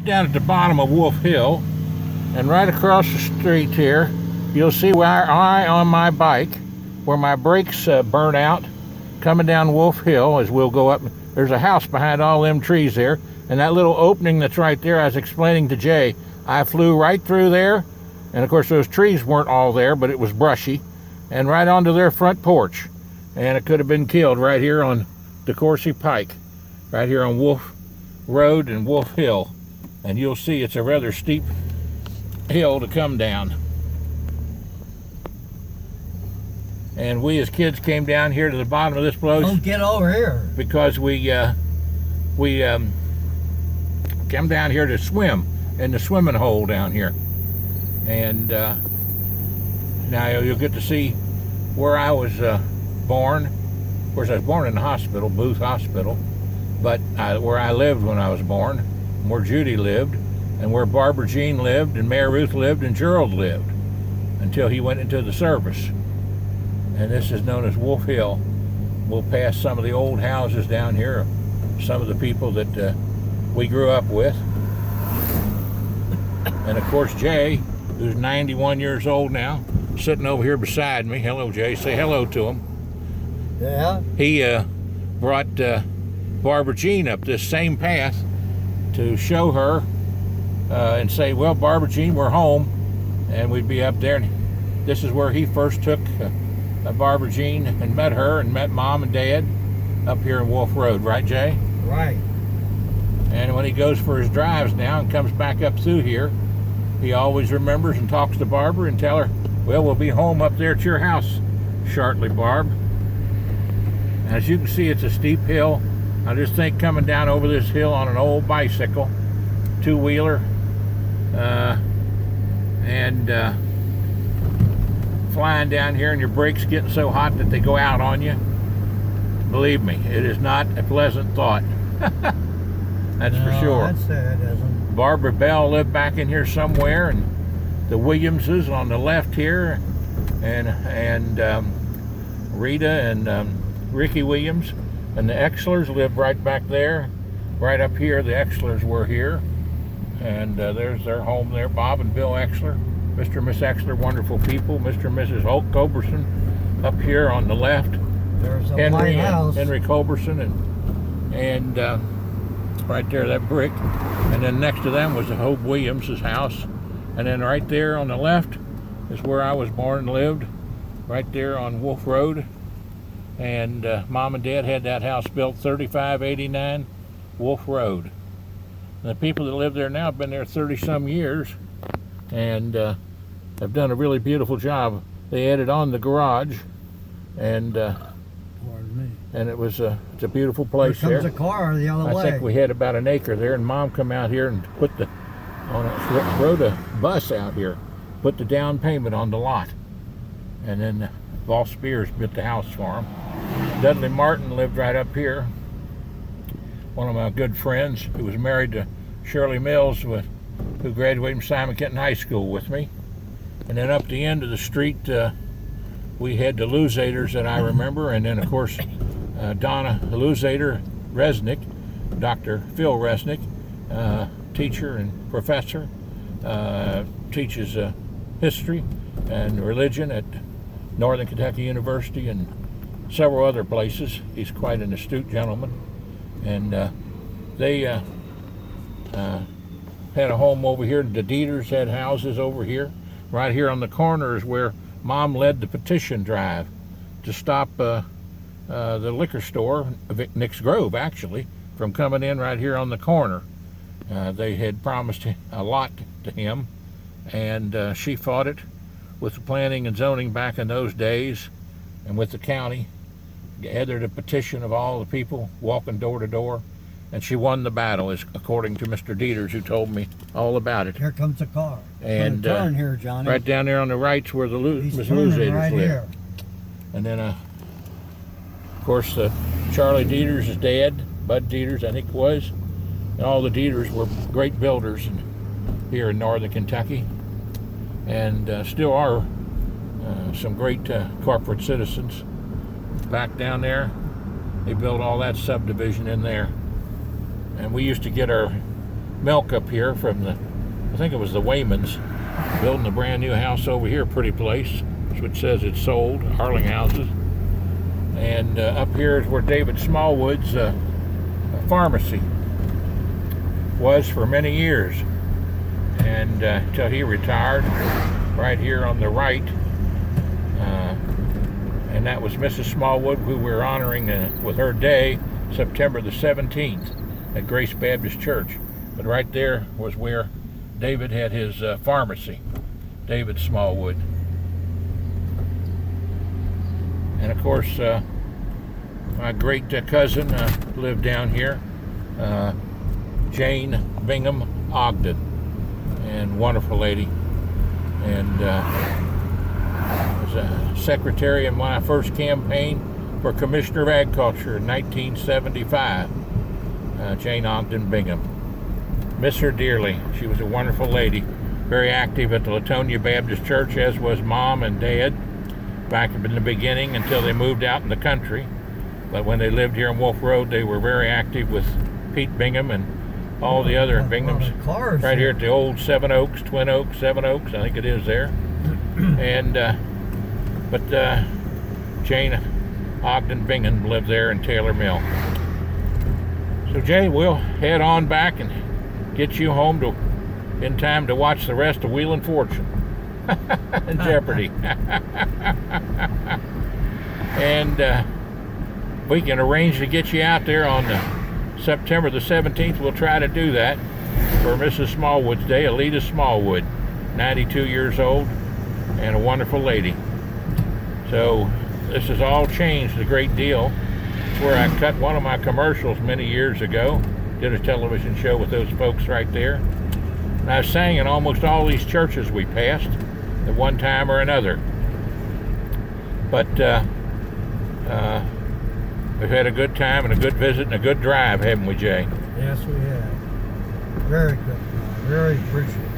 Down at the bottom of Wolf Hill, and right across the street here, you'll see where I on my bike, where my brakes burn out, coming down Wolf Hill as we'll go up. There's a house behind all them trees there, and that little opening that's right there, I was explaining to Jay, I flew right through there, and of course those trees weren't all there, but it was brushy, and right onto their front porch, and it could have been killed right here on DeCourcy Pike, right here on Wolf Road and Wolf Hill. And you'll see it's a rather steep hill to come down. And we as kids came down here to the bottom of this place. Don't get over here. Because we came down here to swim in the swimming hole down here. And now you'll get to see where I was born. Of course, I was born in the hospital, Booth Hospital, but where I lived when I was born, where Judy lived, and where Barbara Jean lived, and Mary Ruth lived, and Gerald lived, until he went into the service. And this is known as Wolf Hill. We'll pass some of the old houses down here, some of the people that we grew up with. And of course, Jay, who's 91 years old now, sitting over here beside me. Hello, Jay. Say hello to him. Yeah. He brought Barbara Jean up this same path to show her and say, well, Barbara Jean, we're home, and we'd be up there. And this is where he first took Barbara Jean and met her and met Mom and Dad up here in Wolf Road, right, Jay? Right. And when he goes for his drives now and comes back up through here, he always remembers and talks to Barbara and tell her, well, we'll be home up there at your house shortly, Barb. As you can see, it's a steep hill. I just think coming down over this hill on an old bicycle, two-wheeler, and flying down here and your brakes getting so hot that they go out on you. Believe me, it is not a pleasant thought. That's for sure. I'd say it isn't. Barbara Bell lived back in here somewhere, and the Williamses on the left here, and Rita and Ricky Williams. And the Exlers lived right back there. Right up here, the Exlers were here. And there's their home there, Bob and Bill Exler. Mr. and Miss Exler, wonderful people. Mr. and Mrs. Holt Culberson up here on the left. There's a White House. Henry Culberson and right there, that brick. And then next to them was the Hope Williams' house. And then right there on the left is where I was born and lived, right there on Wolf Road. And Mom and Dad had that house built 3589 Wolf Road. And the people that live there now have been there 30-some years, and have done a really beautiful job. They added on the garage, and Pardon me. And it was it's a beautiful place Here there. comes a car the other way. I think we had about an acre there, and Mom come out here and rode a bus out here, put the down payment on the lot, and then Vol Spears built the house for him. Dudley Martin lived right up here. One of my good friends who was married to Shirley Mills, who graduated from Simon Kenton High School with me. And then up the end of the street, we had the Luzaters that I remember, and then of course Donna Luzater Resnick, Dr. Phil Resnick, teacher and professor, teaches history and religion at Northern Kentucky University and several other places. He's quite an astute gentleman. And they had a home over here. The Dieters had houses over here. Right here on the corner is where Mom led the petition drive to stop the liquor store, Nick's Grove actually, from coming in right here on the corner. They had promised a lot to him, and she fought it with the planning and zoning back in those days, and with the county, gathered a petition of all the people walking door to door, and she won the battle, according to Mr. Dieters, who told me all about it. Here comes a car. And turn here, Johnny. right down there on the right's where the Miss Luzaters right live. here. And then, of course, Charlie Dieters' dad, Bud Dieters, I think it was, and all the Dieters were great builders here in Northern Kentucky, and still are some great corporate citizens. Back down there, they built all that subdivision in there. And we used to get our milk up here from I think it was the Waymans, building a brand new house over here, pretty place, which says it's sold, Arlinghouses. And up here is where David Smallwood's pharmacy was for many years, and until he retired, right here on the right. And that was Mrs. Smallwood, who we're honoring with her day, September the 17th, at Grace Baptist Church. But right there was where David had his pharmacy, David Smallwood. And of course, my great cousin lived down here, Jane Bingham Ogden, and wonderful lady. And was a secretary in my first campaign for Commissioner of Agriculture in 1975, Jane Ogden Bingham. Miss her dearly. She was a wonderful lady, very active at the Latonia Baptist Church, as was Mom and Dad back in the beginning until they moved out in the country. But when they lived here on Wolf Road, they were very active with Pete Bingham and all the other Binghams right here at the old Seven Oaks, Twin Oaks, Seven Oaks, I think it is there. And but Jane Ogden Bingham lived there in Taylor Mill. So Jay, we'll head on back and get you home in time to watch the rest of Wheel and Fortune and Jeopardy. And we can arrange to get you out there on September the 17th. We'll try to do that for Mrs. Smallwood's Day. Alita Smallwood, 92 years old, and a wonderful lady. So this has all changed a great deal. It's where I cut one of my commercials many years ago. Did a television show with those folks right there. And I sang in almost all these churches we passed at one time or another. But we've had a good time and a good visit and a good drive, haven't we, Jay? Yes, we have. Very good. Very appreciative.